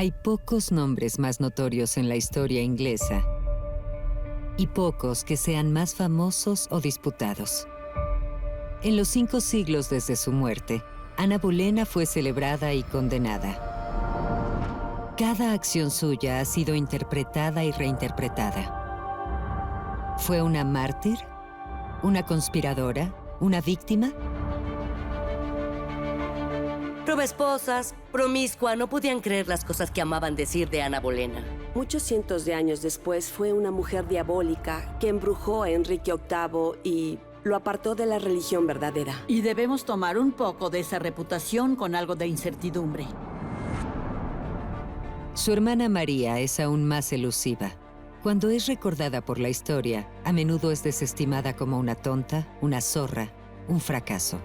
Hay pocos nombres más notorios en la historia inglesa y pocos que sean más famosos o disputados. En los 5 siglos desde su muerte, Ana Bolena fue celebrada y condenada. Cada acción suya ha sido interpretada y reinterpretada. ¿Fue una mártir? ¿Una conspiradora? ¿Una víctima? Probaesposas, promiscua, no podían creer las cosas que amaban decir de Ana Bolena. Muchos cientos de años después fue una mujer diabólica que embrujó a Enrique VIII y lo apartó de la religión verdadera. Y debemos tomar un poco de esa reputación con algo de incertidumbre. Su hermana María es aún más elusiva. Cuando es recordada por la historia, a menudo es desestimada como una tonta, una zorra, un fracaso.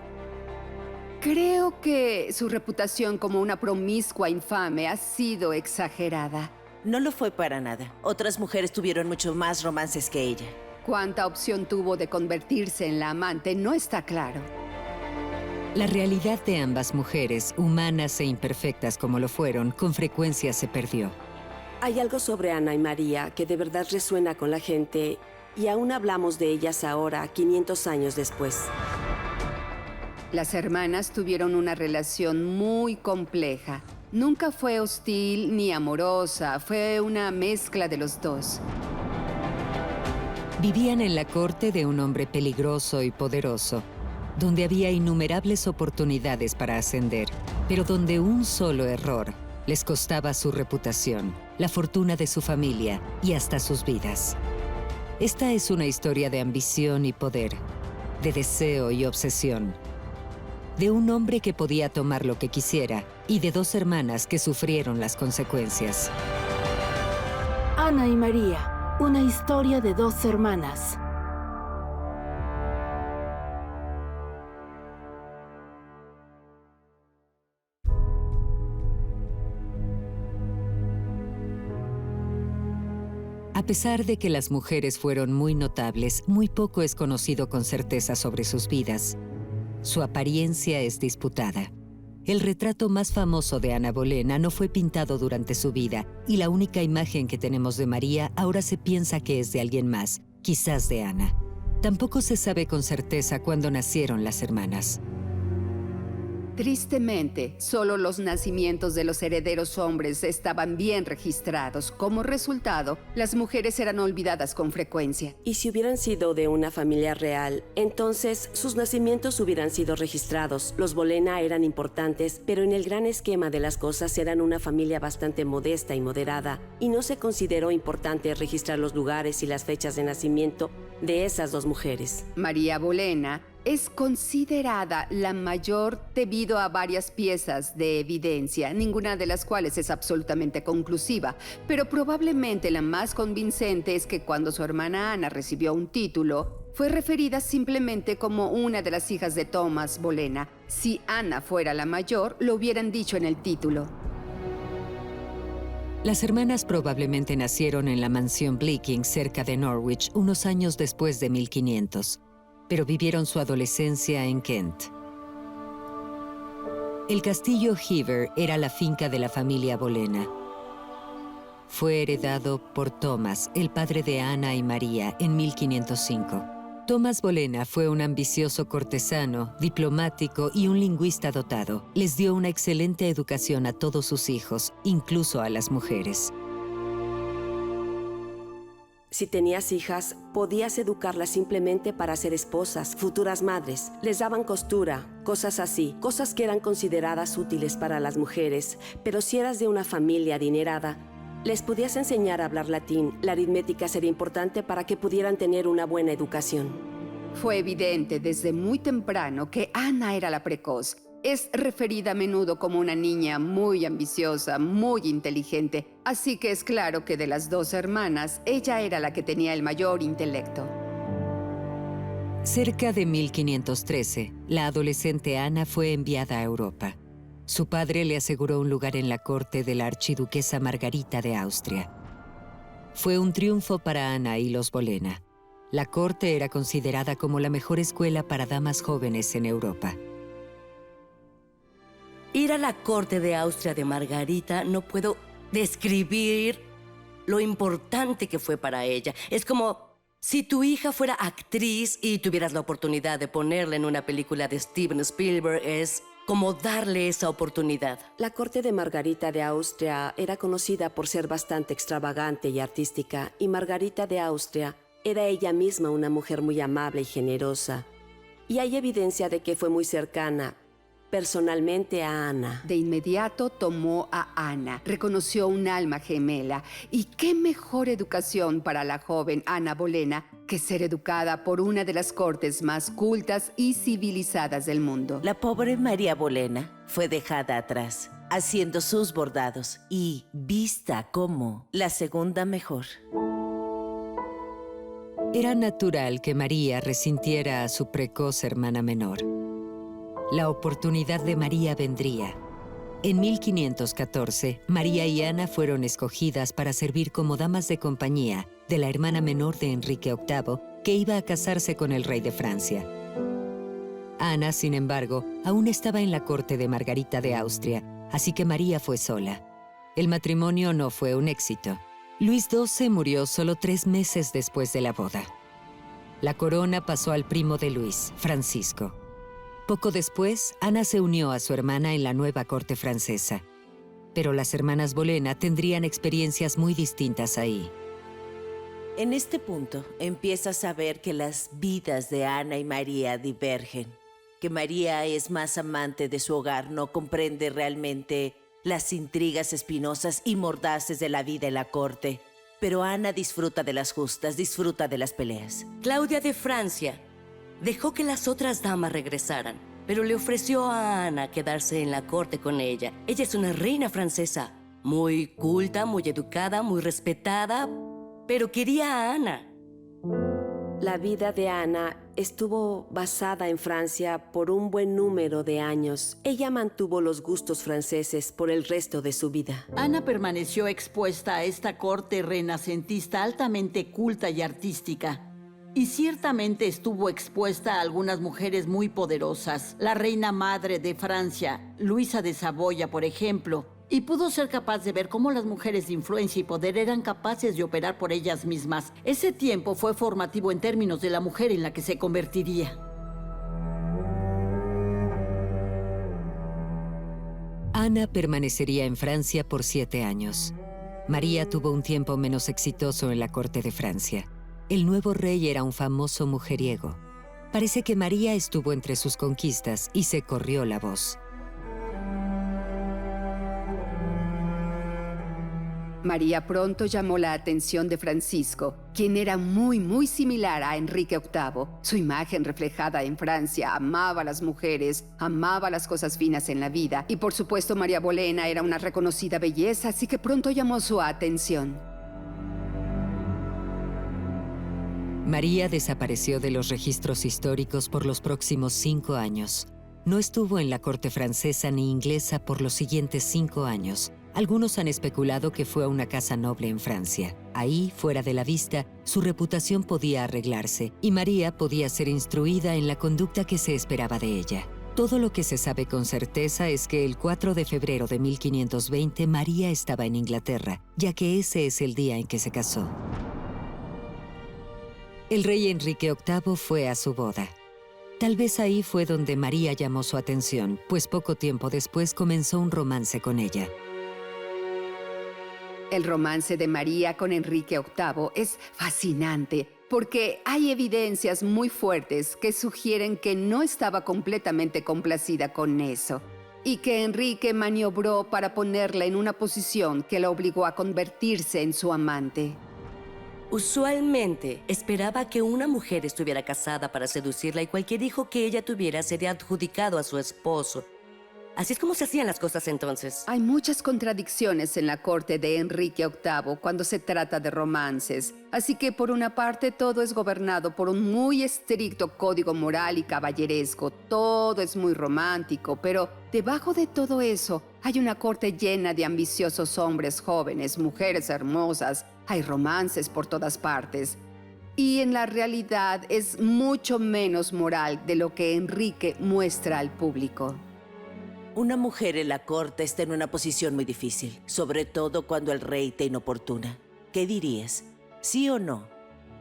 Creo que su reputación como una promiscua infame ha sido exagerada. No lo fue para nada. Otras mujeres tuvieron mucho más romances que ella. Cuánta opción tuvo de convertirse en la amante no está claro. La realidad de ambas mujeres, humanas e imperfectas como lo fueron, con frecuencia se perdió. Hay algo sobre Ana y María que de verdad resuena con la gente y aún hablamos de ellas ahora, 500 años después. Las hermanas tuvieron una relación muy compleja. Nunca fue hostil ni amorosa, fue una mezcla de los dos. Vivían en la corte de un hombre peligroso y poderoso, donde había innumerables oportunidades para ascender, pero donde un solo error les costaba su reputación, la fortuna de su familia y hasta sus vidas. Esta es una historia de ambición y poder, de deseo y obsesión, de un hombre que podía tomar lo que quisiera y de 2 hermanas que sufrieron las consecuencias. Ana y María, una historia de 2 hermanas. A pesar de que las mujeres fueron muy notables, muy poco es conocido con certeza sobre sus vidas. Su apariencia es disputada. El retrato más famoso de Ana Bolena no fue pintado durante su vida, y la única imagen que tenemos de María ahora se piensa que es de alguien más, quizás de Ana. Tampoco se sabe con certeza cuándo nacieron las hermanas. Tristemente, solo los nacimientos de los herederos hombres estaban bien registrados. Como resultado, las mujeres eran olvidadas con frecuencia. Y si hubieran sido de una familia real, entonces sus nacimientos hubieran sido registrados. Los Bolena eran importantes, pero en el gran esquema de las cosas eran una familia bastante modesta y moderada, y no se consideró importante registrar los lugares y las fechas de nacimiento de esas 2 mujeres. María Bolena es considerada la mayor debido a varias piezas de evidencia, ninguna de las cuales es absolutamente conclusiva, pero probablemente la más convincente es que cuando su hermana Ana recibió un título, fue referida simplemente como una de las hijas de Thomas Bolena. Si Ana fuera la mayor, lo hubieran dicho en el título. Las hermanas probablemente nacieron en la mansión Bleaking cerca de Norwich unos años después de 1500. Pero vivieron su adolescencia en Kent. El castillo Hever era la finca de la familia Bolena. Fue heredado por Thomas, el padre de Ana y María, en 1505. Thomas Bolena fue un ambicioso cortesano, diplomático y un lingüista dotado. Les dio una excelente educación a todos sus hijos, incluso a las mujeres. Si tenías hijas, podías educarlas simplemente para ser esposas, futuras madres. Les daban costura, cosas así, cosas que eran consideradas útiles para las mujeres. Pero si eras de una familia adinerada, les podías enseñar a hablar latín. La aritmética sería importante para que pudieran tener una buena educación. Fue evidente desde muy temprano que Ana era la precoz. Es referida a menudo como una niña muy ambiciosa, muy inteligente, así que es claro que de las 2 hermanas, ella era la que tenía el mayor intelecto. Cerca de 1513, la adolescente Ana fue enviada a Europa. Su padre le aseguró un lugar en la corte de la archiduquesa Margarita de Austria. Fue un triunfo para Ana y los Bolena. La corte era considerada como la mejor escuela para damas jóvenes en Europa. Ir a la corte de Austria de Margarita, no puedo describir lo importante que fue para ella. Es como si tu hija fuera actriz y tuvieras la oportunidad de ponerla en una película de Steven Spielberg. Es como darle esa oportunidad. La corte de Margarita de Austria era conocida por ser bastante extravagante y artística, y Margarita de Austria era ella misma una mujer muy amable y generosa. Y hay evidencia de que fue muy cercana personalmente a Ana. De inmediato tomó a Ana, reconoció un alma gemela. Y qué mejor educación para la joven Ana Bolena que ser educada por una de las cortes más cultas y civilizadas del mundo. La pobre María Bolena fue dejada atrás, haciendo sus bordados y vista como la segunda mejor. Era natural que María resintiera a su precoz hermana menor. La oportunidad de María vendría. En 1514, María y Ana fueron escogidas para servir como damas de compañía de la hermana menor de Enrique VIII, que iba a casarse con el rey de Francia. Ana, sin embargo, aún estaba en la corte de Margarita de Austria, así que María fue sola. El matrimonio no fue un éxito. Luis XII murió solo 3 meses después de la boda. La corona pasó al primo de Luis, Francisco. Poco después, Ana se unió a su hermana en la nueva corte francesa. Pero las hermanas Bolena tendrían experiencias muy distintas ahí. En este punto, empiezas a ver que las vidas de Ana y María divergen. Que María es más amante de su hogar, no comprende realmente las intrigas espinosas y mordaces de la vida en la corte. Pero Ana disfruta de las justas, disfruta de las peleas. Claudia de Francia dejó que las otras damas regresaran, pero le ofreció a Ana quedarse en la corte con ella. Ella es una reina francesa, muy culta, muy educada, muy respetada, pero quería a Ana. La vida de Ana estuvo basada en Francia por un buen número de años. Ella mantuvo los gustos franceses por el resto de su vida. Ana permaneció expuesta a esta corte renacentista altamente culta y artística. Y ciertamente estuvo expuesta a algunas mujeres muy poderosas. La reina madre de Francia, Luisa de Saboya, por ejemplo. Y pudo ser capaz de ver cómo las mujeres de influencia y poder eran capaces de operar por ellas mismas. Ese tiempo fue formativo en términos de la mujer en la que se convertiría. Ana permanecería en Francia por 7 años. María tuvo un tiempo menos exitoso en la corte de Francia. El nuevo rey era un famoso mujeriego. Parece que María estuvo entre sus conquistas y se corrió la voz. María pronto llamó la atención de Francisco, quien era muy similar a Enrique VIII. Su imagen reflejada en Francia amaba a las mujeres, amaba las cosas finas en la vida, y por supuesto María Bolena era una reconocida belleza, así que pronto llamó su atención. María desapareció de los registros históricos por los próximos 5 años. No estuvo en la corte francesa ni inglesa por los siguientes 5 años. Algunos han especulado que fue a una casa noble en Francia. Ahí, fuera de la vista, su reputación podía arreglarse y María podía ser instruida en la conducta que se esperaba de ella. Todo lo que se sabe con certeza es que el 4 de febrero de 1520 María estaba en Inglaterra, ya que ese es el día en que se casó. El rey Enrique VIII fue a su boda. Tal vez ahí fue donde María llamó su atención, pues poco tiempo después comenzó un romance con ella. El romance de María con Enrique VIII es fascinante porque hay evidencias muy fuertes que sugieren que no estaba completamente complacida con eso y que Enrique maniobró para ponerla en una posición que la obligó a convertirse en su amante. Usualmente esperaba que una mujer estuviera casada para seducirla y cualquier hijo que ella tuviera sería adjudicado a su esposo. Así es como se hacían las cosas entonces. Hay muchas contradicciones en la corte de Enrique VIII cuando se trata de romances. Así que por una parte todo es gobernado por un muy estricto código moral y caballeresco. Todo es muy romántico, pero debajo de todo eso hay una corte llena de ambiciosos hombres jóvenes, mujeres hermosas. Hay romances por todas partes. Y en la realidad es mucho menos moral de lo que Enrique muestra al público. Una mujer en la corte está en una posición muy difícil, sobre todo cuando el rey te inoportuna. ¿Qué dirías? ¿Sí o no?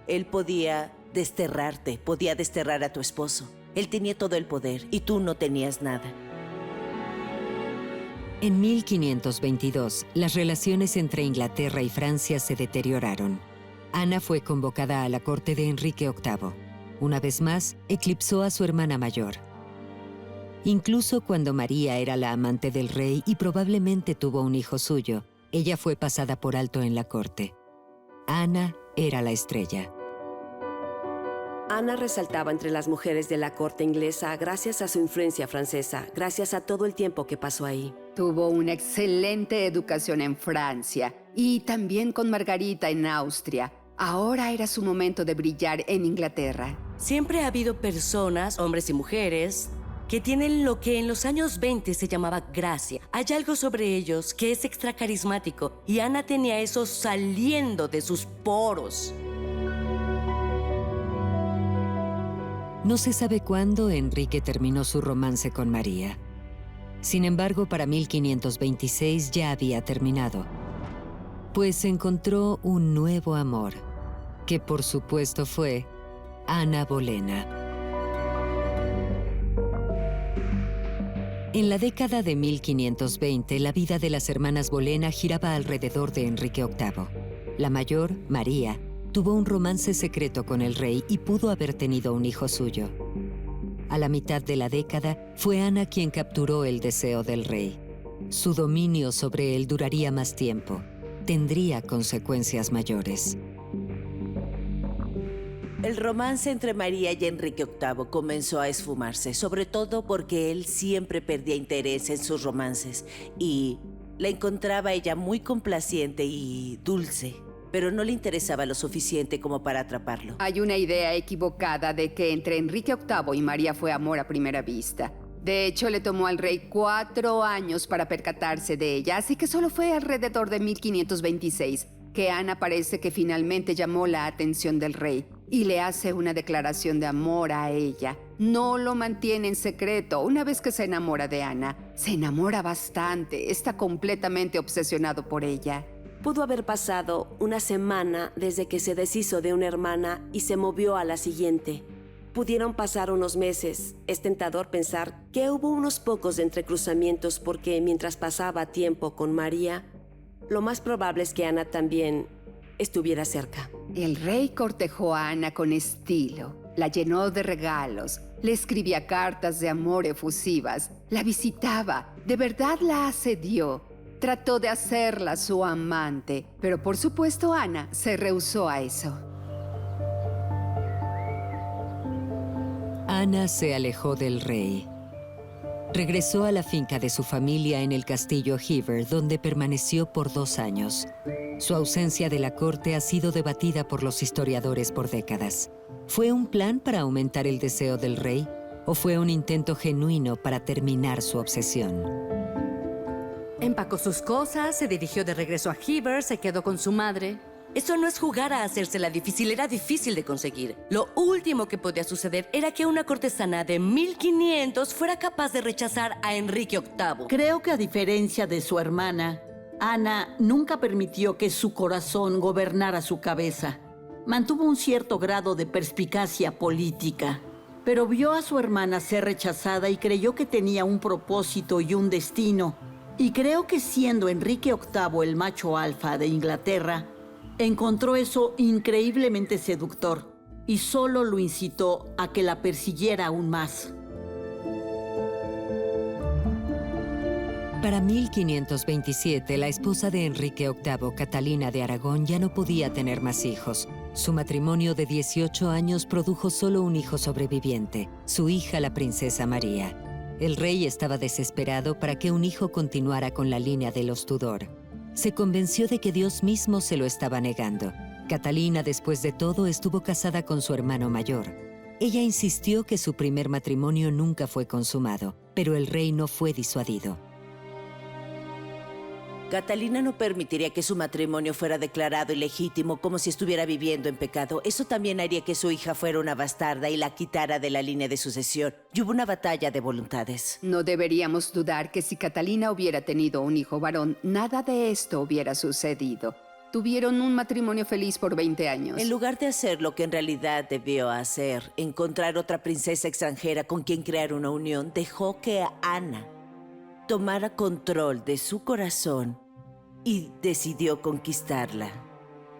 Él podía desterrarte, podía desterrar a tu esposo. Él tenía todo el poder y tú no tenías nada. En 1522, las relaciones entre Inglaterra y Francia se deterioraron. Ana fue convocada a la corte de Enrique VIII. Una vez más, eclipsó a su hermana mayor. Incluso cuando María era la amante del rey y probablemente tuvo un hijo suyo, ella fue pasada por alto en la corte. Ana era la estrella. Ana resaltaba entre las mujeres de la corte inglesa gracias a su influencia francesa, gracias a todo el tiempo que pasó ahí. Tuvo una excelente educación en Francia y también con Margarita en Austria. Ahora era su momento de brillar en Inglaterra. Siempre ha habido personas, hombres y mujeres, que tienen lo que en los años 20 se llamaba gracia. Hay algo sobre ellos que es extra carismático y Ana tenía eso saliendo de sus poros. No se sabe cuándo Enrique terminó su romance con María. Sin embargo, para 1526 ya había terminado, pues encontró un nuevo amor, que por supuesto fue Ana Bolena. En la década de 1520, la vida de las hermanas Bolena giraba alrededor de Enrique VIII. La mayor, María, tuvo un romance secreto con el rey y pudo haber tenido un hijo suyo. A la mitad de la década, fue Ana quien capturó el deseo del rey. Su dominio sobre él duraría más tiempo. Tendría consecuencias mayores. El romance entre María y Enrique VIII comenzó a esfumarse, sobre todo porque él siempre perdía interés en sus romances y la encontraba ella muy complaciente y dulce, pero no le interesaba lo suficiente como para atraparlo. Hay una idea equivocada de que entre Enrique VIII y María fue amor a primera vista. De hecho, le tomó al rey 4 años para percatarse de ella, así que solo fue alrededor de 1526 que Ana parece que finalmente llamó la atención del rey y le hace una declaración de amor a ella. No lo mantiene en secreto. Una vez que se enamora de Ana, se enamora bastante, está completamente obsesionado por ella. Pudo haber pasado una semana desde que se deshizo de una hermana y se movió a la siguiente. Pudieron pasar unos meses. Es tentador pensar que hubo unos pocos entrecruzamientos porque mientras pasaba tiempo con María, lo más probable es que Ana también estuviera cerca. El rey cortejó a Ana con estilo, la llenó de regalos, le escribía cartas de amor efusivas, la visitaba, de verdad la asedió. Trató de hacerla su amante, pero por supuesto Ana se rehusó a eso. Ana se alejó del rey. Regresó a la finca de su familia en el castillo Hever, donde permaneció por 2 años. Su ausencia de la corte ha sido debatida por los historiadores por décadas. ¿Fue un plan para aumentar el deseo del rey o fue un intento genuino para terminar su obsesión? Empacó sus cosas, se dirigió de regreso a Hever, se quedó con su madre. Eso no es jugar a hacérsela difícil, era difícil de conseguir. Lo último que podía suceder era que una cortesana de 1500 fuera capaz de rechazar a Enrique VIII. Creo que a diferencia de su hermana, Ana nunca permitió que su corazón gobernara su cabeza. Mantuvo un cierto grado de perspicacia política, pero vio a su hermana ser rechazada y creyó que tenía un propósito y un destino. Y creo que siendo Enrique VIII el macho alfa de Inglaterra, encontró eso increíblemente seductor y solo lo incitó a que la persiguiera aún más. Para 1527, la esposa de Enrique VIII, Catalina de Aragón, ya no podía tener más hijos. Su matrimonio de 18 años produjo solo un hijo sobreviviente, su hija, la princesa María. El rey estaba desesperado para que un hijo continuara con la línea de los Tudor. Se convenció de que Dios mismo se lo estaba negando. Catalina, después de todo, estuvo casada con su hermano mayor. Ella insistió que su primer matrimonio nunca fue consumado, pero el rey no fue disuadido. Catalina no permitiría que su matrimonio fuera declarado ilegítimo como si estuviera viviendo en pecado. Eso también haría que su hija fuera una bastarda y la quitara de la línea de sucesión. Y hubo una batalla de voluntades. No deberíamos dudar que si Catalina hubiera tenido un hijo varón, nada de esto hubiera sucedido. Tuvieron un matrimonio feliz por 20 años. En lugar de hacer lo que en realidad debió hacer, encontrar otra princesa extranjera con quien crear una unión, dejó que Ana tomara control de su corazón y decidió conquistarla.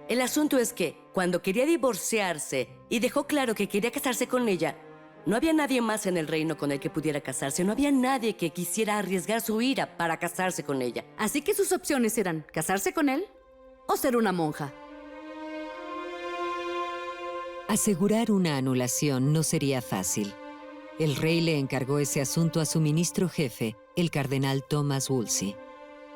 El asunto es que, cuando quería divorciarse y dejó claro que quería casarse con ella, no había nadie más en el reino con el que pudiera casarse. No había nadie que quisiera arriesgar su ira para casarse con ella. Así que sus opciones eran casarse con él o ser una monja. Asegurar una anulación no sería fácil. El rey le encargó ese asunto a su ministro jefe, el cardenal Thomas Wolsey.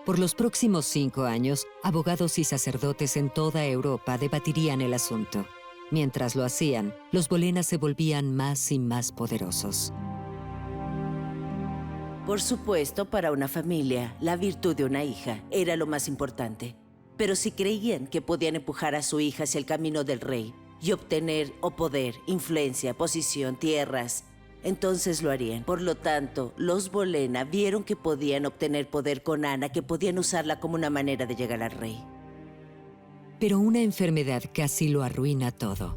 Por los próximos 5 años, abogados y sacerdotes en toda Europa debatirían el asunto. Mientras lo hacían, los Bolena se volvían más y más poderosos. Por supuesto, para una familia, la virtud de una hija era lo más importante. Pero si creían que podían empujar a su hija hacia el camino del rey y obtener poder, influencia, posición, tierras, entonces lo harían. Por lo tanto, los Bolena vieron que podían obtener poder con Ana, que podían usarla como una manera de llegar al rey. Pero una enfermedad casi lo arruina todo.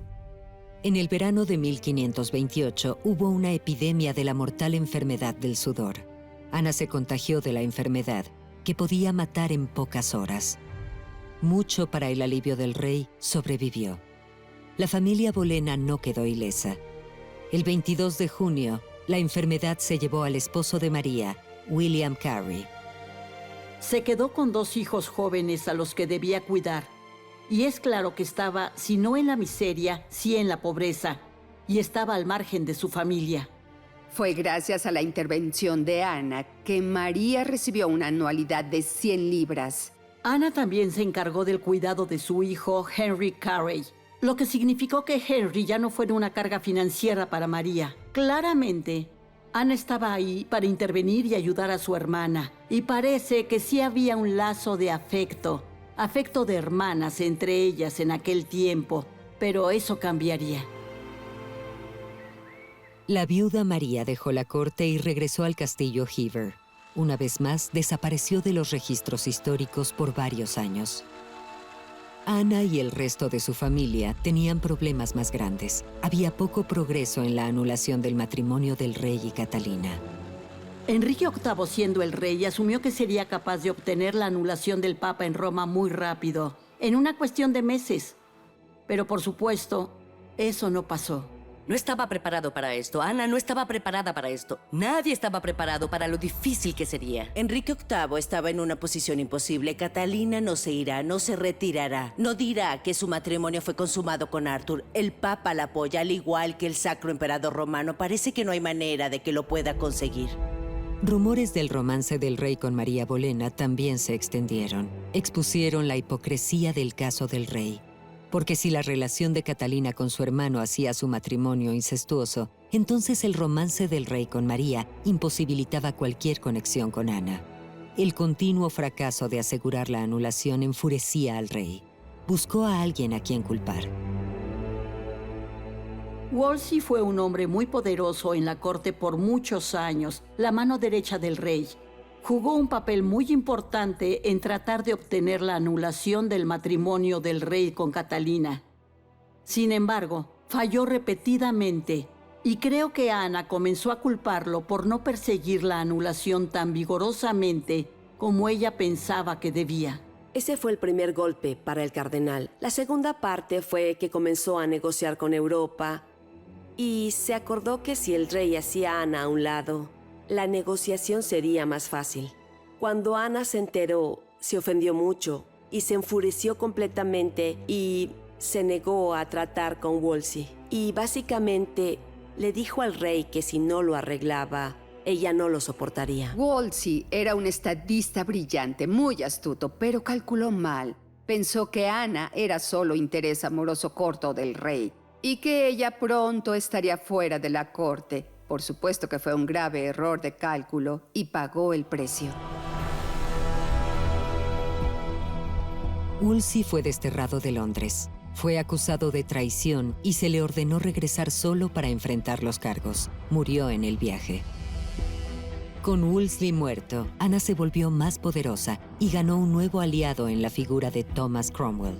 En el verano de 1528 hubo una epidemia de la mortal enfermedad del sudor. Ana se contagió de la enfermedad, que podía matar en pocas horas. Mucho para el alivio del rey, sobrevivió. La familia Bolena no quedó ilesa. El 22 de junio, la enfermedad se llevó al esposo de María, William Carey. Se quedó con 2 hijos jóvenes a los que debía cuidar. Y es claro que estaba, si no en la miseria, sí en la pobreza. Y estaba al margen de su familia. Fue gracias a la intervención de Ana que María recibió una anualidad de 100 libras. Ana también se encargó del cuidado de su hijo, Henry Carey, lo que significó que Henry ya no fuera una carga financiera para María. Claramente, Ana estaba ahí para intervenir y ayudar a su hermana. Y parece que sí había un lazo de afecto de hermanas entre ellas en aquel tiempo, pero eso cambiaría. La viuda María dejó la corte y regresó al castillo Hever. Una vez más, desapareció de los registros históricos por varios años. Ana y el resto de su familia tenían problemas más grandes. Había poco progreso en la anulación del matrimonio del rey y Catalina. Enrique VIII, siendo el rey, asumió que sería capaz de obtener la anulación del Papa en Roma muy rápido, en una cuestión de meses. Pero por supuesto, eso no pasó. No estaba preparado para esto. Ana no estaba preparada para esto. Nadie estaba preparado para lo difícil que sería. Enrique VIII estaba en una posición imposible. Catalina no se irá, no se retirará. No dirá que su matrimonio fue consumado con Arthur. El Papa la apoya, al igual que el Sacro Emperador Romano. Parece que no hay manera de que lo pueda conseguir. Rumores del romance del rey con María Bolena también se extendieron. Expusieron la hipocresía del caso del rey. Porque si la relación de Catalina con su hermano hacía su matrimonio incestuoso, entonces el romance del rey con María imposibilitaba cualquier conexión con Ana. El continuo fracaso de asegurar la anulación enfurecía al rey. Buscó a alguien a quien culpar. Wolsey fue un hombre muy poderoso en la corte por muchos años, la mano derecha del rey. Jugó un papel muy importante en tratar de obtener la anulación del matrimonio del rey con Catalina. Sin embargo, falló repetidamente y creo que Ana comenzó a culparlo por no perseguir la anulación tan vigorosamente como ella pensaba que debía. Ese fue el primer golpe para el cardenal. La segunda parte fue que comenzó a negociar con Europa y se acordó que si el rey hacía a Ana a un lado, la negociación sería más fácil. Cuando Ana se enteró, se ofendió mucho y se enfureció completamente y se negó a tratar con Wolsey. Y básicamente le dijo al rey que si no lo arreglaba, ella no lo soportaría. Wolsey era un estadista brillante, muy astuto, pero calculó mal. Pensó que Ana era solo interés amoroso corto del rey y que ella pronto estaría fuera de la corte. Por supuesto que fue un grave error de cálculo y pagó el precio. Wolsey fue desterrado de Londres. Fue acusado de traición y se le ordenó regresar solo para enfrentar los cargos. Murió en el viaje. Con Wolsey muerto, Ana se volvió más poderosa y ganó un nuevo aliado en la figura de Thomas Cromwell.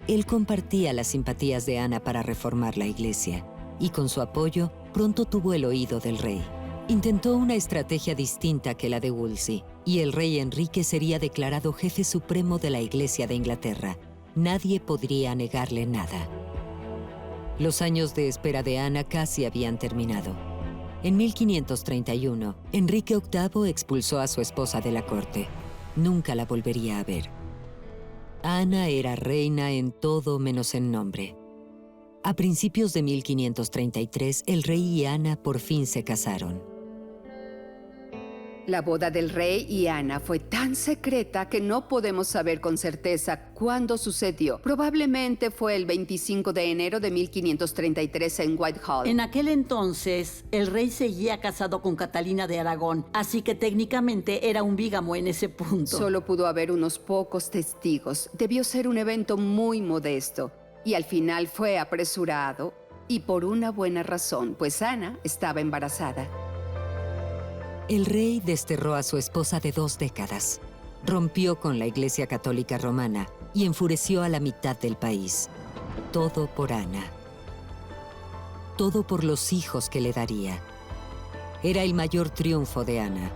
Él compartía las simpatías de Ana para reformar la iglesia, y con su apoyo pronto tuvo el oído del rey. Intentó una estrategia distinta que la de Wolsey, y el rey Enrique sería declarado jefe supremo de la Iglesia de Inglaterra. Nadie podría negarle nada. Los años de espera de Ana casi habían terminado. En 1531, Enrique VIII expulsó a su esposa de la corte. Nunca la volvería a ver. Ana era reina en todo menos en nombre. A principios de 1533, el rey y Ana por fin se casaron. La boda del rey y Ana fue tan secreta que no podemos saber con certeza cuándo sucedió. Probablemente fue el 25 de enero de 1533 en Whitehall. En aquel entonces, el rey seguía casado con Catalina de Aragón, así que técnicamente era un bígamo en ese punto. Solo pudo haber unos pocos testigos. Debió ser un evento muy modesto. Y al final fue apresurado, y por una buena razón, pues Ana estaba embarazada. El rey desterró a su esposa de 2 décadas, rompió con la Iglesia Católica Romana y enfureció a la mitad del país. Todo por Ana. Todo por los hijos que le daría. Era el mayor triunfo de Ana.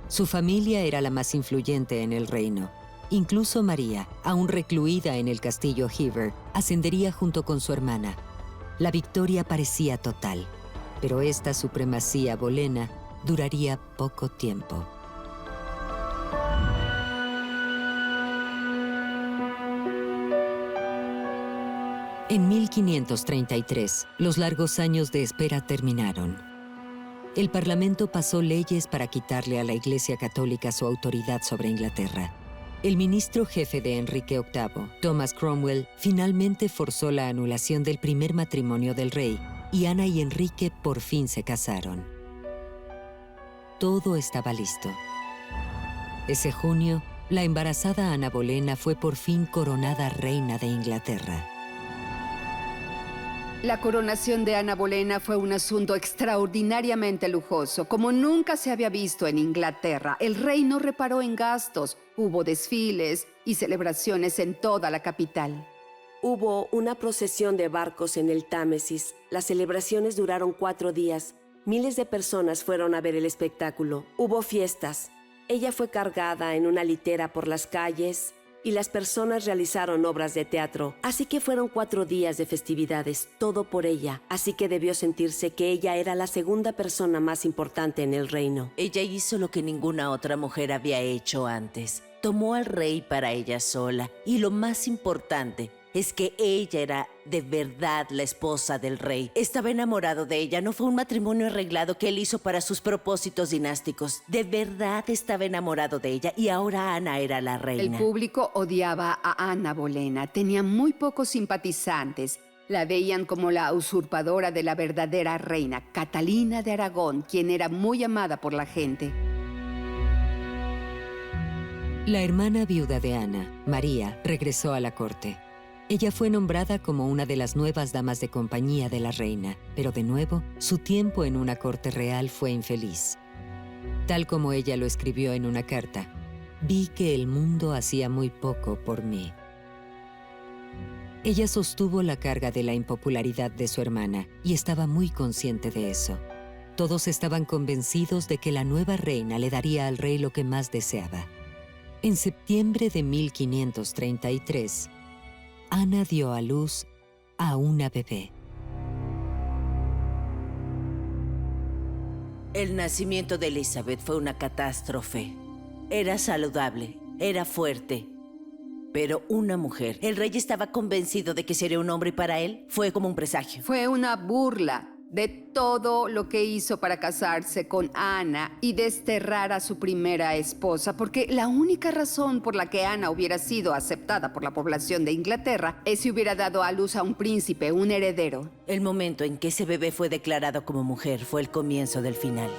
Su familia era la más influyente en el reino. Incluso María, aún recluida en el castillo Hever, ascendería junto con su hermana. La victoria parecía total, pero esta supremacía bolena duraría poco tiempo. En 1533, los largos años de espera terminaron. El Parlamento pasó leyes para quitarle a la Iglesia Católica su autoridad sobre Inglaterra. El ministro jefe de Enrique VIII, Thomas Cromwell, finalmente forzó la anulación del primer matrimonio del rey, y Ana y Enrique por fin se casaron. Todo estaba listo. Ese junio, la embarazada Ana Bolena fue por fin coronada reina de Inglaterra. La coronación de Ana Bolena fue un asunto extraordinariamente lujoso, como nunca se había visto en Inglaterra. El rey no reparó en gastos, hubo desfiles y celebraciones en toda la capital. Hubo una procesión de barcos en el Támesis. Las celebraciones duraron 4 días. Miles de personas fueron a ver el espectáculo. Hubo fiestas. Ella fue cargada en una litera por las calles y las personas realizaron obras de teatro. Así que fueron 4 días de festividades, todo por ella. Así que debió sentirse que ella era la segunda persona más importante en el reino. Ella hizo lo que ninguna otra mujer había hecho antes. Tomó al rey para ella sola. Y lo más importante es que ella era de verdad la esposa del rey. Estaba enamorado de ella. No fue un matrimonio arreglado que él hizo para sus propósitos dinásticos. De verdad estaba enamorado de ella y ahora Ana era la reina. El público odiaba a Ana Bolena. Tenía muy pocos simpatizantes. La veían como la usurpadora de la verdadera reina, Catalina de Aragón, quien era muy amada por la gente. La hermana viuda de Ana, María, regresó a la corte. Ella fue nombrada como una de las nuevas damas de compañía de la reina, pero de nuevo, su tiempo en una corte real fue infeliz. Tal como ella lo escribió en una carta, vi que el mundo hacía muy poco por mí. Ella sostuvo la carga de la impopularidad de su hermana y estaba muy consciente de eso. Todos estaban convencidos de que la nueva reina le daría al rey lo que más deseaba. En septiembre de 1533, Ana dio a luz a una bebé. El nacimiento de Elizabeth fue una catástrofe. Era saludable, era fuerte, pero una mujer. El rey estaba convencido de que sería un hombre y para él fue como un presagio. Fue una burla de todo lo que hizo para casarse con Ana y desterrar a su primera esposa, porque la única razón por la que Ana hubiera sido aceptada por la población de Inglaterra es si hubiera dado a luz a un príncipe, un heredero. El momento en que ese bebé fue declarado como mujer fue el comienzo del final.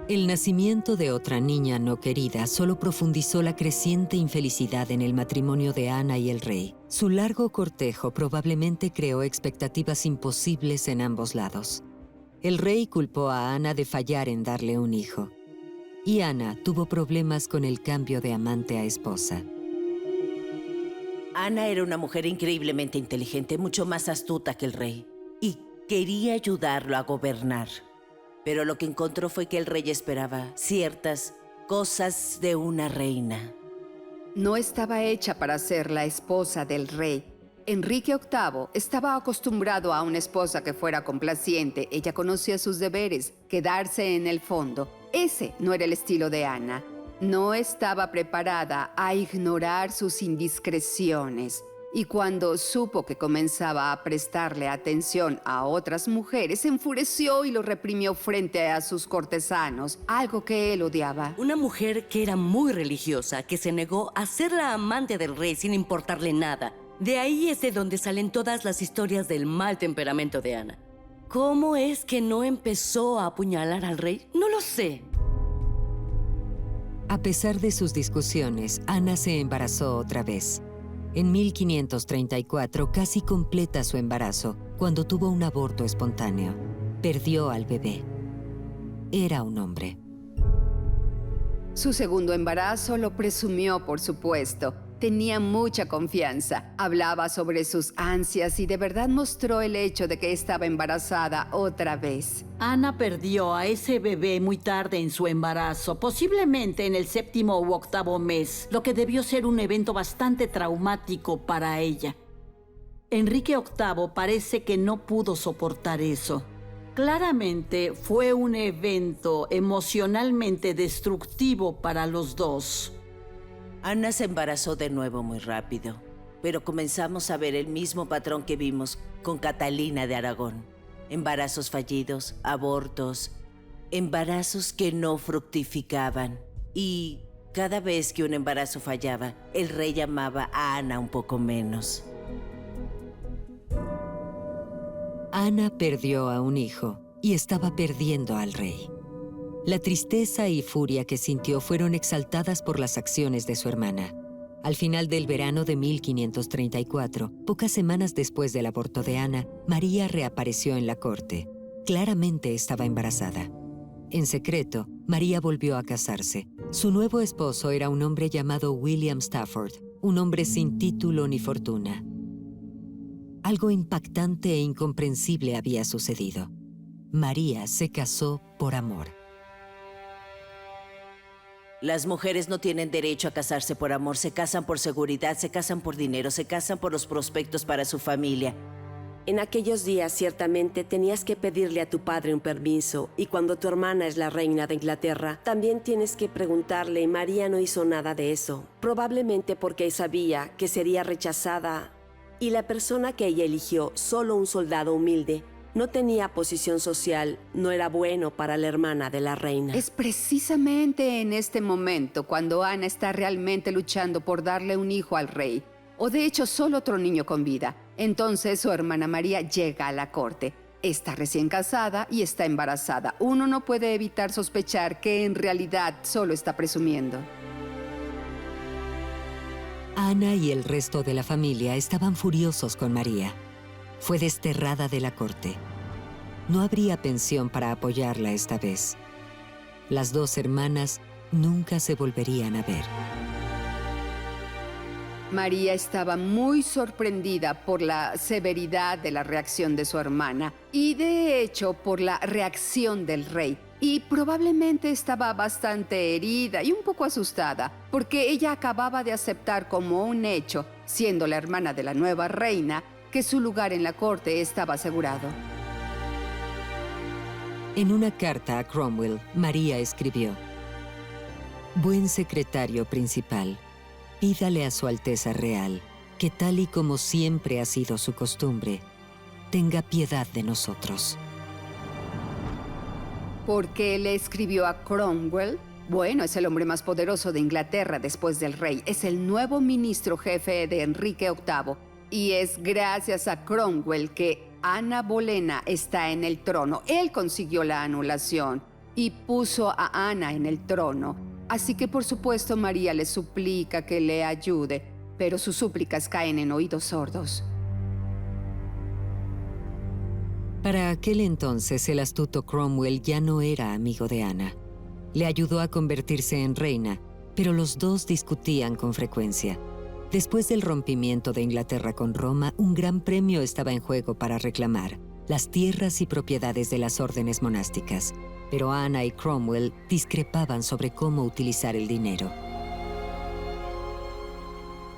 El nacimiento de otra niña no querida solo profundizó la creciente infelicidad en el matrimonio de Ana y el rey. Su largo cortejo probablemente creó expectativas imposibles en ambos lados. El rey culpó a Ana de fallar en darle un hijo, y Ana tuvo problemas con el cambio de amante a esposa. Ana era una mujer increíblemente inteligente, mucho más astuta que el rey, y quería ayudarlo a gobernar. Pero lo que encontró fue que el rey esperaba ciertas cosas de una reina. No estaba hecha para ser la esposa del rey. Enrique VIII estaba acostumbrado a una esposa que fuera complaciente. Ella conocía sus deberes, quedarse en el fondo. Ese no era el estilo de Ana. No estaba preparada a ignorar sus indiscreciones. Y cuando supo que comenzaba a prestarle atención a otras mujeres, se enfureció y lo reprimió frente a sus cortesanos, algo que él odiaba. Una mujer que era muy religiosa, que se negó a ser la amante del rey sin importarle nada. De ahí es de donde salen todas las historias del mal temperamento de Ana. ¿Cómo es que no empezó a apuñalar al rey? No lo sé. A pesar de sus discusiones, Ana se embarazó otra vez. En 1534 casi completa su embarazo cuando tuvo un aborto espontáneo. Perdió al bebé. Era un hombre. Su segundo embarazo lo presumió, por supuesto. Tenía mucha confianza. Hablaba sobre sus ansias y de verdad mostró el hecho de que estaba embarazada otra vez. Ana perdió a ese bebé muy tarde en su embarazo, posiblemente en el 7º u 8º mes, lo que debió ser un evento bastante traumático para ella. Enrique VIII parece que no pudo soportar eso. Claramente fue un evento emocionalmente destructivo para los dos. Ana se embarazó de nuevo muy rápido, pero comenzamos a ver el mismo patrón que vimos con Catalina de Aragón. Embarazos fallidos, abortos, embarazos que no fructificaban. Y cada vez que un embarazo fallaba, el rey amaba a Ana un poco menos. Ana perdió a un hijo y estaba perdiendo al rey. La tristeza y furia que sintió fueron exaltadas por las acciones de su hermana. Al final del verano de 1534, pocas semanas después del aborto de Ana, María reapareció en la corte. Claramente estaba embarazada. En secreto, María volvió a casarse. Su nuevo esposo era un hombre llamado William Stafford, un hombre sin título ni fortuna. Algo impactante e incomprensible había sucedido. María se casó por amor. Las mujeres no tienen derecho a casarse por amor, se casan por seguridad, se casan por dinero, se casan por los prospectos para su familia. En aquellos días, ciertamente, tenías que pedirle a tu padre un permiso, y cuando tu hermana es la reina de Inglaterra, también tienes que preguntarle, y María no hizo nada de eso. Probablemente porque sabía que sería rechazada, y la persona que ella eligió, solo un soldado humilde, no tenía posición social, no era bueno para la hermana de la reina. Es precisamente en este momento cuando Ana está realmente luchando por darle un hijo al rey, o de hecho solo otro niño con vida. Entonces su hermana María llega a la corte. Está recién casada y está embarazada. Uno no puede evitar sospechar que en realidad solo está presumiendo. Ana y el resto de la familia estaban furiosos con María. Fue desterrada de la corte. No habría pensión para apoyarla esta vez. Las dos hermanas nunca se volverían a ver. María estaba muy sorprendida por la severidad de la reacción de su hermana y de hecho por la reacción del rey. Y probablemente estaba bastante herida y un poco asustada porque ella acababa de aceptar como un hecho, siendo la hermana de la nueva reina, que su lugar en la corte estaba asegurado. En una carta a Cromwell, María escribió: «Buen secretario principal, pídale a su Alteza Real que, tal y como siempre ha sido su costumbre, tenga piedad de nosotros». ¿Por qué le escribió a Cromwell? Bueno, es el hombre más poderoso de Inglaterra después del rey. Es el nuevo ministro jefe de Enrique VIII. Y es gracias a Cromwell que Ana Bolena está en el trono. Él consiguió la anulación. y puso a Ana en el trono. Así que por supuesto María le suplica que le ayude, pero sus súplicas caen en oídos sordos. Para aquel entonces, el astuto Cromwell ya no era amigo de Ana. Le ayudó a convertirse en reina, pero los dos discutían con frecuencia. Después del rompimiento de Inglaterra con Roma, un gran premio estaba en juego para reclamar: las tierras y propiedades de las órdenes monásticas. Pero Ana y Cromwell discrepaban sobre cómo utilizar el dinero.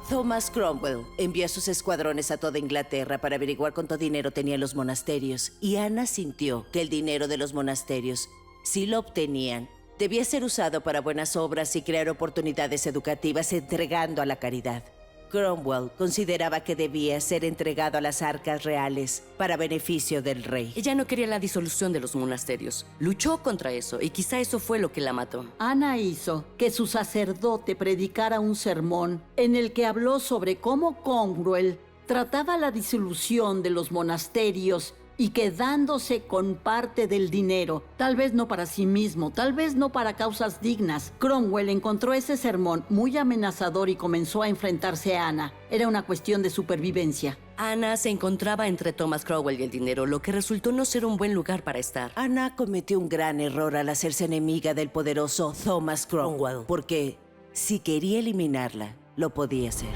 Thomas Cromwell envió a sus escuadrones a toda Inglaterra para averiguar cuánto dinero tenían los monasterios, y Ana sintió que el dinero de los monasterios, si lo obtenían, debía ser usado para buenas obras y crear oportunidades educativas entregando a la caridad. Cromwell consideraba que debía ser entregado a las arcas reales para beneficio del rey. Ella no quería la disolución de los monasterios. Luchó contra eso y quizá eso fue lo que la mató. Ana hizo que su sacerdote predicara un sermón en el que habló sobre cómo Cromwell trataba la disolución de los monasterios y quedándose con parte del dinero, tal vez no para sí mismo, tal vez no para causas dignas. Cromwell encontró ese sermón muy amenazador y comenzó a enfrentarse a Ana. Era una cuestión de supervivencia. Ana se encontraba entre Thomas Cromwell y el dinero, lo que resultó no ser un buen lugar para estar. Ana cometió un gran error al hacerse enemiga del poderoso Thomas Cromwell, porque si quería eliminarla, lo podía hacer.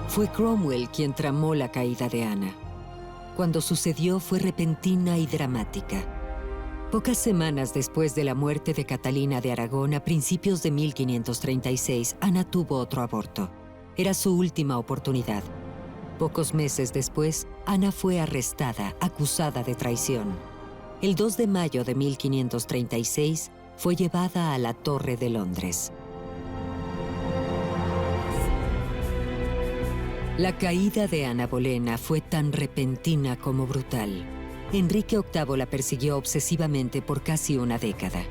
Fue Cromwell quien tramó la caída de Ana. Cuando sucedió fue repentina y dramática. Pocas semanas después de la muerte de Catalina de Aragón, a principios de 1536, Ana tuvo otro aborto. Era su última oportunidad. Pocos meses después, Ana fue arrestada, acusada de traición. El 2 de mayo de 1536, fue llevada a la Torre de Londres. La caída de Ana Bolena fue tan repentina como brutal. Enrique VIII la persiguió obsesivamente por casi una década.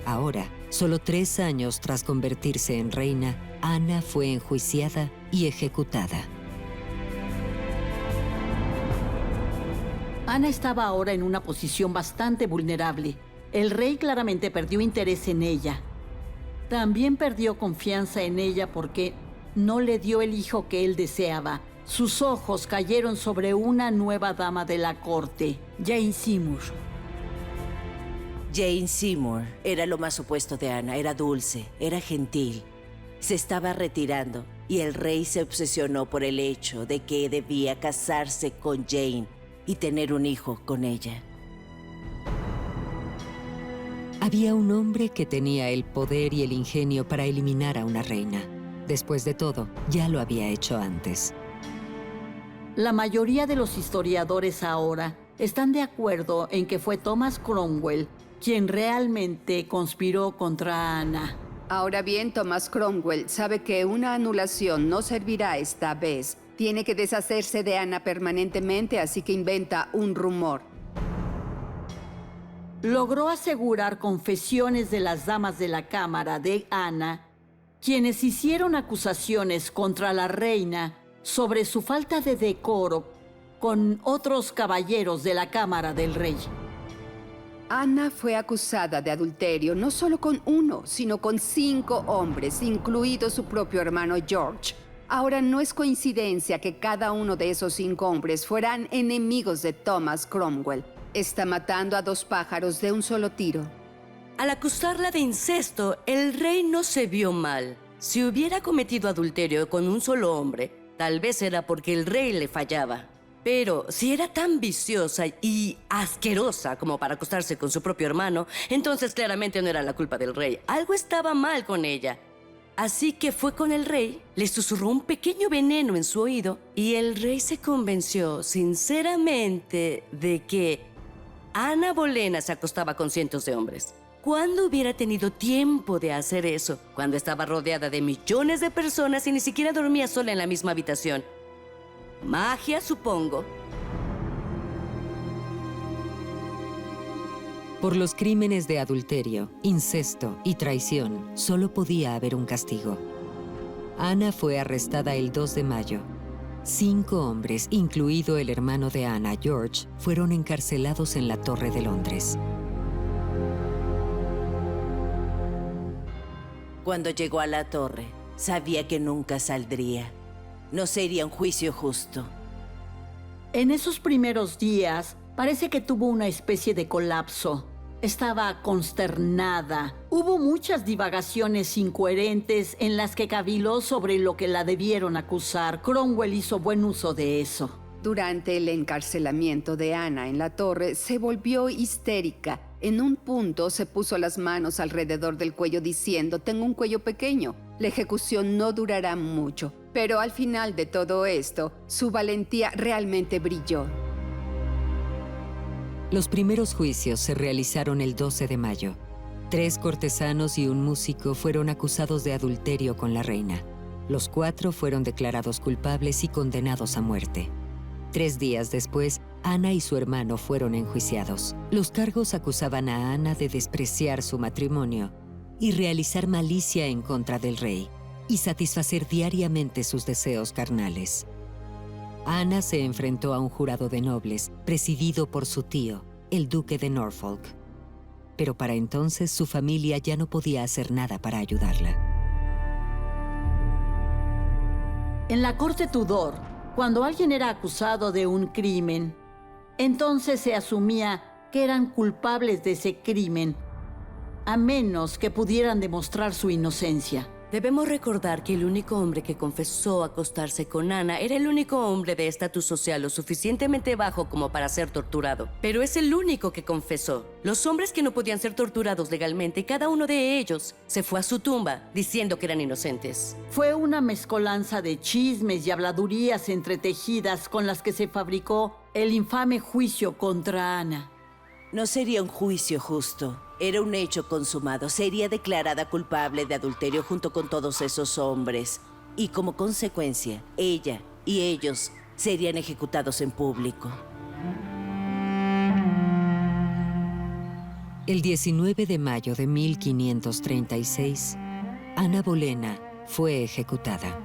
Ahora, solo 3 años tras convertirse en reina, Ana fue enjuiciada y ejecutada. Ana estaba ahora en una posición bastante vulnerable. El rey claramente perdió interés en ella. También perdió confianza en ella porque no le dio el hijo que él deseaba. Sus ojos cayeron sobre una nueva dama de la corte, Jane Seymour. Jane Seymour era lo más opuesto de Ana. Era dulce, era gentil. Se estaba retirando y el rey se obsesionó por el hecho de que debía casarse con Jane y tener un hijo con ella. Había un hombre que tenía el poder y el ingenio para eliminar a una reina. Después de todo, ya lo había hecho antes. La mayoría de los historiadores ahora están de acuerdo en que fue Thomas Cromwell quien realmente conspiró contra Ana. Ahora bien, Thomas Cromwell sabe que una anulación no servirá esta vez. Tiene que deshacerse de Ana permanentemente, así que inventa un rumor. Logró asegurar confesiones de las damas de la cámara de Ana, quienes hicieron acusaciones contra la reina sobre su falta de decoro con otros caballeros de la cámara del rey. Ana fue acusada de adulterio no solo con uno, sino con 5 hombres, incluido su propio hermano George. Ahora no es coincidencia que cada uno de esos 5 hombres fueran enemigos de Thomas Cromwell. Está matando a 2 pájaros de un solo tiro. Al acusarla de incesto, el rey no se vio mal. Si hubiera cometido adulterio con un solo hombre, tal vez era porque el rey le fallaba. Pero si era tan viciosa y asquerosa como para acostarse con su propio hermano, entonces claramente no era la culpa del rey. Algo estaba mal con ella. Así que fue con el rey, le susurró un pequeño veneno en su oído y el rey se convenció sinceramente de que Ana Bolena se acostaba con cientos de hombres. ¿Cuándo hubiera tenido tiempo de hacer eso? Cuando estaba rodeada de millones de personas y ni siquiera dormía sola en la misma habitación. Magia, supongo. Por los crímenes de adulterio, incesto y traición, solo podía haber un castigo. Ana fue arrestada el 2 de mayo. 5 hombres, incluido el hermano de Ana, George, fueron encarcelados en la Torre de Londres. Cuando llegó a la torre, sabía que nunca saldría. No sería un juicio justo. En esos primeros días, parece que tuvo una especie de colapso. Estaba consternada. Hubo muchas divagaciones incoherentes en las que caviló sobre lo que la debieron acusar. Cromwell hizo buen uso de eso. Durante el encarcelamiento de Ana en la torre, se volvió histérica. En un punto se puso las manos alrededor del cuello diciendo: «Tengo un cuello pequeño. La ejecución no durará mucho». Pero al final de todo esto, su valentía realmente brilló. Los primeros juicios se realizaron el 12 de mayo. 3 cortesanos y un músico fueron acusados de adulterio con la reina. Los 4 fueron declarados culpables y condenados a muerte. 3 días después, Ana y su hermano fueron enjuiciados. Los cargos acusaban a Ana de despreciar su matrimonio y realizar malicia en contra del rey, y satisfacer diariamente sus deseos carnales. Ana se enfrentó a un jurado de nobles, presidido por su tío, el duque de Norfolk. Pero para entonces su familia ya no podía hacer nada para ayudarla. En la corte Tudor, cuando alguien era acusado de un crimen, entonces se asumía que eran culpables de ese crimen, a menos que pudieran demostrar su inocencia. Debemos recordar que el único hombre que confesó acostarse con Ana era el único hombre de estatus social lo suficientemente bajo como para ser torturado. Pero es el único que confesó. Los hombres que no podían ser torturados legalmente, cada uno de ellos se fue a su tumba diciendo que eran inocentes. Fue una mezcolanza de chismes y habladurías entretejidas con las que se fabricó el infame juicio contra Ana. No sería un juicio justo. Era un hecho consumado. Sería declarada culpable de adulterio junto con todos esos hombres. Y como consecuencia, ella y ellos serían ejecutados en público. El 19 de mayo de 1536, Ana Bolena fue ejecutada.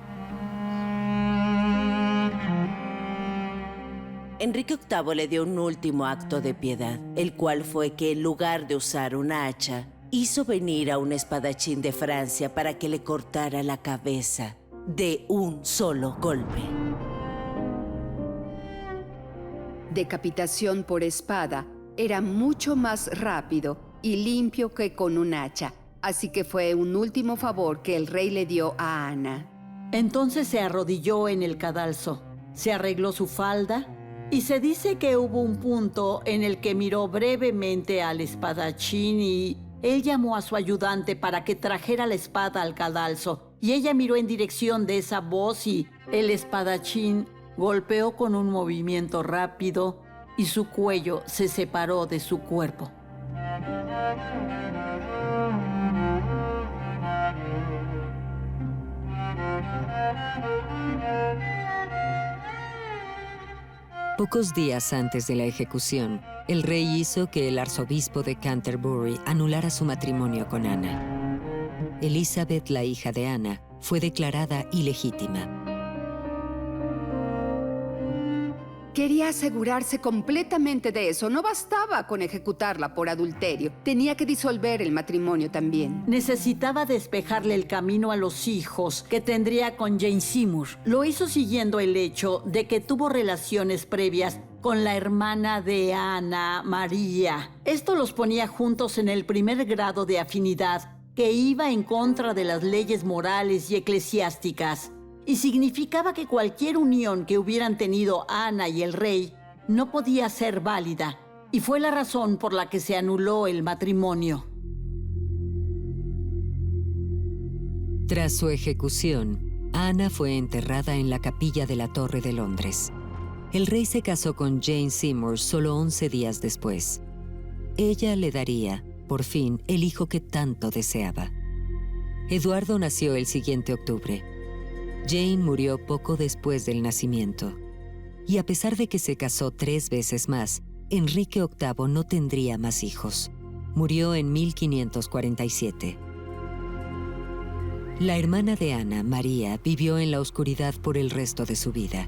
Enrique VIII le dio un último acto de piedad, el cual fue que en lugar de usar una hacha, hizo venir a un espadachín de Francia para que le cortara la cabeza de un solo golpe. Decapitación por espada era mucho más rápido y limpio que con un hacha, así que fue un último favor que el rey le dio a Ana. Entonces se arrodilló en el cadalso, se arregló su falda, y se dice que hubo un punto en el que miró brevemente al espadachín y él llamó a su ayudante para que trajera la espada al cadalso. Y ella miró en dirección de esa voz y el espadachín golpeó con un movimiento rápido y su cuello se separó de su cuerpo. Pocos días antes de la ejecución, el rey hizo que el arzobispo de Canterbury anulara su matrimonio con Ana. Elizabeth, la hija de Ana, fue declarada ilegítima. Quería asegurarse completamente de eso. No bastaba con ejecutarla por adulterio. Tenía que disolver el matrimonio también. Necesitaba despejarle el camino a los hijos que tendría con Jane Seymour. Lo hizo siguiendo el hecho de que tuvo relaciones previas con la hermana de Ana, María. Esto los ponía juntos en el primer grado de afinidad, que iba en contra de las leyes morales y eclesiásticas. Y significaba que cualquier unión que hubieran tenido Ana y el rey no podía ser válida, y fue la razón por la que se anuló el matrimonio. Tras su ejecución, Ana fue enterrada en la capilla de la Torre de Londres. El rey se casó con Jane Seymour solo 11 días después. Ella le daría, por fin, el hijo que tanto deseaba. Eduardo nació el siguiente octubre. Jane murió poco después del nacimiento. Y a pesar de que se casó 3 veces más, Enrique VIII no tendría más hijos. Murió en 1547. La hermana de Ana, María, vivió en la oscuridad por el resto de su vida.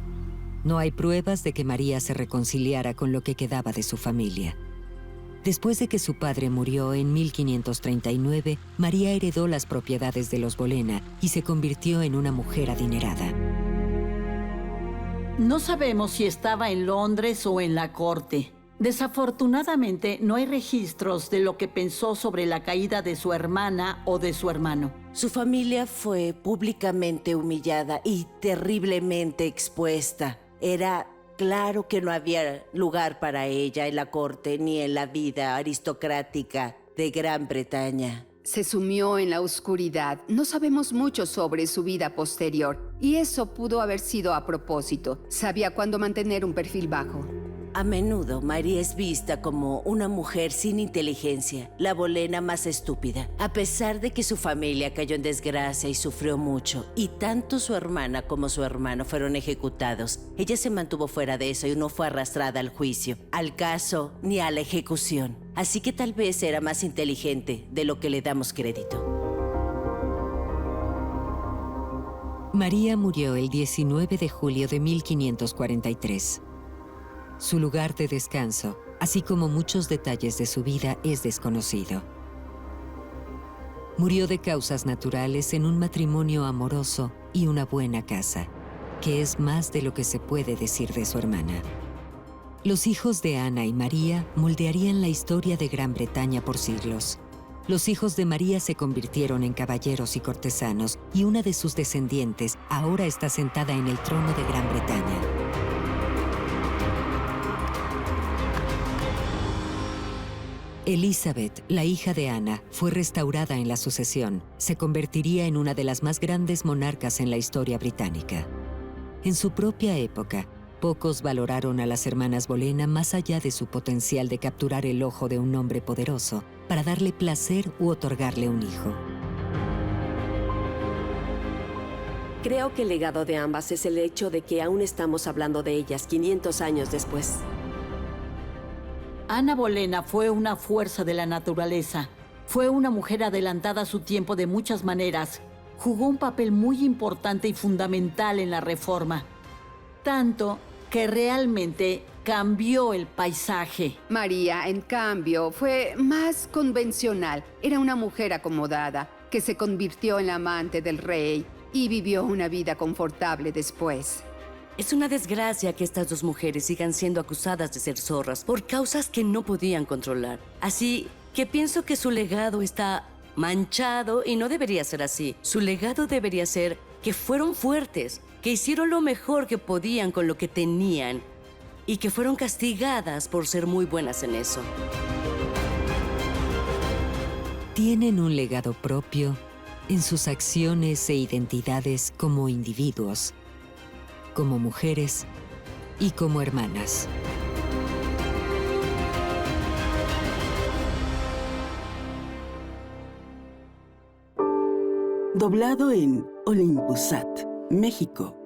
No hay pruebas de que María se reconciliara con lo que quedaba de su familia. Después de que su padre murió en 1539, María heredó las propiedades de los Bolena y se convirtió en una mujer adinerada. No sabemos si estaba en Londres o en la corte. Desafortunadamente, no hay registros de lo que pensó sobre la caída de su hermana o de su hermano. Su familia fue públicamente humillada y terriblemente expuesta. Era claro que no había lugar para ella en la corte ni en la vida aristocrática de Gran Bretaña. Se sumió en la oscuridad. No sabemos mucho sobre su vida posterior, y eso pudo haber sido a propósito. Sabía cuándo mantener un perfil bajo. A menudo, María es vista como una mujer sin inteligencia, la Bolena más estúpida. A pesar de que su familia cayó en desgracia y sufrió mucho, y tanto su hermana como su hermano fueron ejecutados, ella se mantuvo fuera de eso y no fue arrastrada al juicio, al caso ni a la ejecución. Así que tal vez era más inteligente de lo que le damos crédito. María murió el 19 de julio de 1543. Su lugar de descanso, así como muchos detalles de su vida, es desconocido. Murió de causas naturales en un matrimonio amoroso y una buena casa, que es más de lo que se puede decir de su hermana. Los hijos de Ana y María moldearían la historia de Gran Bretaña por siglos. Los hijos de María se convirtieron en caballeros y cortesanos, y una de sus descendientes ahora está sentada en el trono de Gran Bretaña. Elizabeth, la hija de Ana, fue restaurada en la sucesión. Se convertiría en una de las más grandes monarcas en la historia británica. En su propia época, pocos valoraron a las hermanas Bolena más allá de su potencial de capturar el ojo de un hombre poderoso para darle placer u otorgarle un hijo. Creo que el legado de ambas es el hecho de que aún estamos hablando de ellas 500 años después. Ana Bolena fue una fuerza de la naturaleza. Fue una mujer adelantada a su tiempo de muchas maneras. Jugó un papel muy importante y fundamental en la Reforma. Tanto que realmente cambió el paisaje. María, en cambio, fue más convencional. Era una mujer acomodada, que se convirtió en la amante del rey y vivió una vida confortable después. Es una desgracia que estas dos mujeres sigan siendo acusadas de ser zorras por causas que no podían controlar. Así que pienso que su legado está manchado y no debería ser así. Su legado debería ser que fueron fuertes, que hicieron lo mejor que podían con lo que tenían y que fueron castigadas por ser muy buenas en eso. Tienen un legado propio en sus acciones e identidades como individuos, como mujeres y como hermanas. Doblado en Olympusat, México.